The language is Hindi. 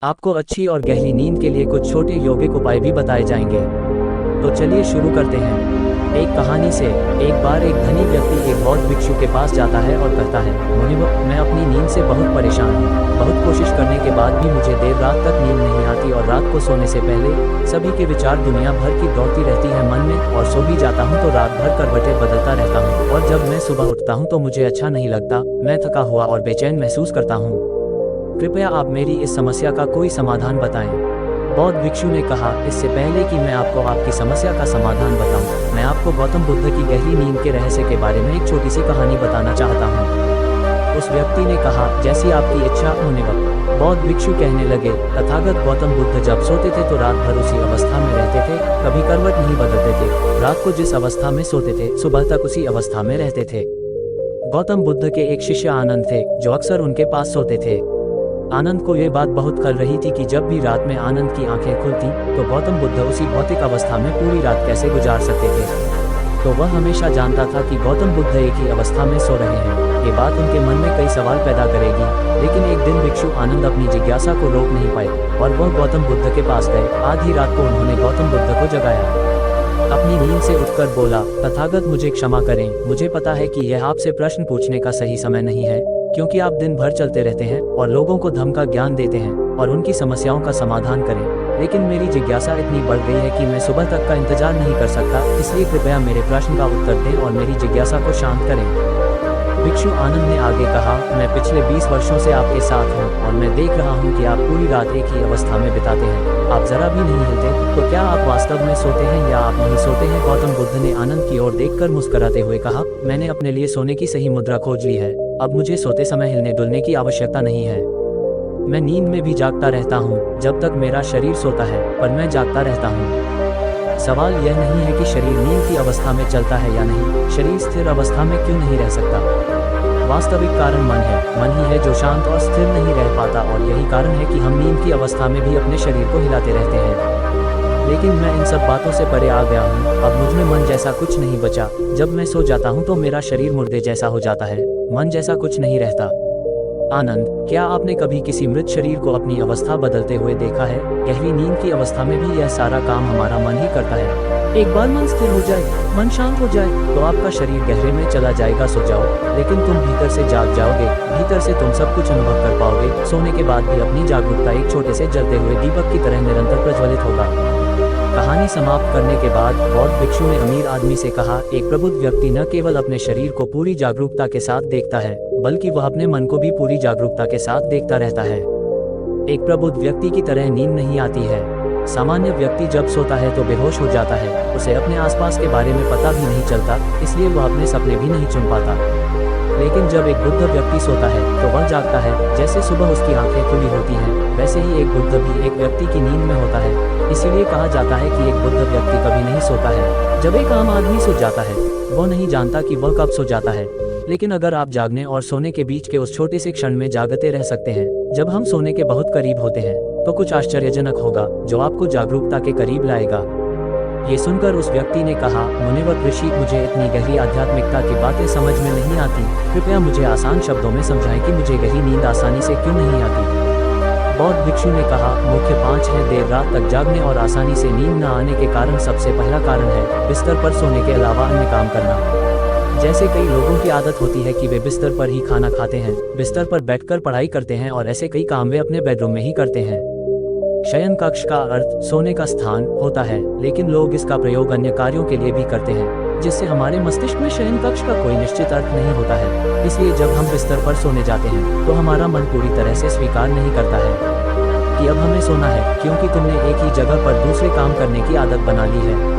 आपको अच्छी और गहरी नींद के लिए कुछ छोटे यौगिक उपाय भी बताए जाएंगे। तो चलिए शुरू करते हैं। एक कहानी से। एक बार एक धनी व्यक्ति एक बौद्ध भिक्षु के पास जाता है और कहता है, मुनिवर, मैं अपनी नींद से बहुत परेशान हूँ। बहुत कोशिश करने के बाद भी मुझे देर रात तक नींद नहीं आती और रात को सोने से पहले सभी के विचार दुनिया भर की दौड़ती रहती है मन में, और सो भी जाता हूँ तो रात भर करवटें बदलता रहता हूँ, और जब मैं सुबह उठता हूँ तो मुझे अच्छा नहीं लगता। मैं थका हुआ और बेचैन महसूस करता हूँ। कृपया आप मेरी इस समस्या का कोई समाधान बताएं। बौद्ध भिक्षु ने कहा, इससे पहले कि मैं आपको आपकी समस्या का समाधान बताऊं, मैं आपको गौतम बुद्ध की गहरी नींद के रहस्य के बारे में एक छोटी सी कहानी बताना चाहता हूं। उस व्यक्ति ने कहा, जैसी आपकी इच्छा मुनिवर। बौद्ध भिक्षु कहने लगे, तथागत गौतम बुद्ध जब सोते थे तो रात भर उसी अवस्था में रहते थे, कभी करवट नहीं बदलते थे। रात को जिस अवस्था में सोते थे सुबह तक उसी अवस्था में रहते थे। गौतम बुद्ध के एक शिष्य आनंद थे जो अक्सर उनके पास सोते थे। आनंद को यह बात बहुत खल रही थी कि जब भी रात में आनंद की आंखें खुलती तो गौतम बुद्ध उसी भौतिक अवस्था में पूरी रात कैसे गुजार सकते थे। तो वह हमेशा जानता था कि गौतम बुद्ध एक ही अवस्था में सो रहे हैं। ये बात उनके मन में कई सवाल पैदा करेगी, लेकिन एक दिन भिक्षु आनंद अपनी जिज्ञासा को रोक नहीं पाए और वह गौतम बुद्ध के पास गए। आधी रात को उन्होंने गौतम बुद्ध को जगाया। अपनी नींद से उठकर बोला, तथागत मुझे क्षमा करें, मुझे पता है कि यह आपसे प्रश्न पूछने का सही समय नहीं है, क्योंकि आप दिन भर चलते रहते हैं और लोगों को धर्म का ज्ञान देते हैं और उनकी समस्याओं का समाधान करें। लेकिन मेरी जिज्ञासा इतनी बढ़ गई है कि मैं सुबह तक का इंतजार नहीं कर सकता, इसलिए कृपया मेरे प्रश्न का उत्तर दें और मेरी जिज्ञासा को शांत करें। भिक्षु आनंद ने आगे कहा, मैं पिछले 20 वर्षों से आपके साथ हूँ और मैं देख रहा हूँ कि आप पूरी रात एक ही अवस्था में बिताते हैं। आप जरा भी नहीं हिलते, तो क्या आप वास्तव में सोते हैं या आप नहीं सोते हैं? गौतम बुद्ध ने आनंद की ओर देखकर मुस्कुराते हुए कहा, मैंने अपने लिए सोने की सही मुद्रा खोज ली है। अब मुझे सोते समय हिलने डुलने की आवश्यकता नहीं है। मैं नींद में भी जागता रहता हूँ जब तक मेरा शरीर सोता है, पर मैं जागता रहता हूँ। सवाल यह नहीं है कि शरीर नींद की अवस्था में चलता है या नहीं, शरीर स्थिर अवस्था में क्यों नहीं रह सकता। वास्तविक कारण मन ही है जो शांत और स्थिर नहीं रह पाता, और यही कारण है कि हम नींद की अवस्था में भी अपने शरीर को हिलाते रहते हैं। लेकिन मैं इन सब बातों से परे आ गया हूँ। अब मुझ में मन जैसा कुछ नहीं बचा। जब मैं सो जाता हूँ तो मेरा शरीर मुर्दे जैसा हो जाता है, मन जैसा कुछ नहीं रहता। आनंद, क्या आपने कभी किसी मृत शरीर को अपनी अवस्था बदलते हुए देखा है? गहरी नींद की अवस्था में भी यह सारा काम हमारा मन ही करता है। एक बार मन स्थिर हो जाए, मन शांत हो जाए, तो आपका शरीर गहरे में चला जाएगा। सो जाओ, लेकिन तुम भीतर से जाग जाओगे। भीतर से तुम सब कुछ अनुभव कर पाओगे। सोने के बाद भी अपनी जागरूकता एक छोटे से जलते हुए दीपक की तरह निरंतर प्रज्वलित होगा। कहानी समाप्त करने के बाद बौद्ध भिक्षु ने अमीर आदमी से कहा, एक प्रबुद्ध व्यक्ति न केवल अपने शरीर को पूरी जागरूकता के साथ देखता है, बल्कि वह अपने मन को भी पूरी जागरूकता के साथ देखता रहता है। एक प्रबुद्ध व्यक्ति की तरह नींद नहीं आती है। सामान्य व्यक्ति जब सोता है तो बेहोश हो जाता है, उसे अपने आसपास के बारे में पता भी नहीं चलता, इसलिए वह अपने सपने भी नहीं चुन पाता। लेकिन जब एक बुद्ध व्यक्ति सोता है तो वह जागता है। जैसे सुबह उसकी आंखें खुली होती हैं, वैसे ही एक बुद्ध भी एक व्यक्ति की नींद में होता है। इसीलिए कहा जाता है कि एक बुद्ध व्यक्ति कभी नहीं सोता है। जब एक आम आदमी सो जाता है, वह नहीं जानता कि वह कब सो जाता है। लेकिन अगर आप जागने और सोने के बीच के उस छोटे से क्षण में जागते रह सकते हैं, जब हम सोने के बहुत करीब होते हैं, तो कुछ आश्चर्यजनक होगा जो आपको जागरूकता के करीब लाएगा। ये सुनकर उस व्यक्ति ने कहा, मुनिवर ऋषि, मुझे इतनी गहरी आध्यात्मिकता की बातें समझ में नहीं आती। कृपया मुझे आसान शब्दों में समझाएं कि मुझे गहरी नींद आसानी से क्यों नहीं आती। बौद्ध भिक्षु ने कहा, मुख्य 5 है। देर रात तक जागने और आसानी से नींद न आने के कारण सबसे पहला कारण है बिस्तर पर सोने के अलावा अन्य काम करना। जैसे कई लोगों की आदत होती है कि वे बिस्तर पर ही खाना खाते हैं, बिस्तर पर बैठकर पढ़ाई करते हैं, और ऐसे कई काम वे अपने बेडरूम में ही करते हैं। शयन कक्ष का अर्थ सोने का स्थान होता है, लेकिन लोग इसका प्रयोग अन्य कार्यों के लिए भी करते हैं, जिससे हमारे मस्तिष्क में शयन कक्ष का कोई निश्चित अर्थ नहीं होता है। इसलिए जब हम बिस्तर पर सोने जाते हैं तो हमारा मन पूरी तरह से स्वीकार नहीं करता है कि अब हमें सोना है, क्योंकि तुमने एक ही जगह पर दूसरे काम करने की आदत बना ली है।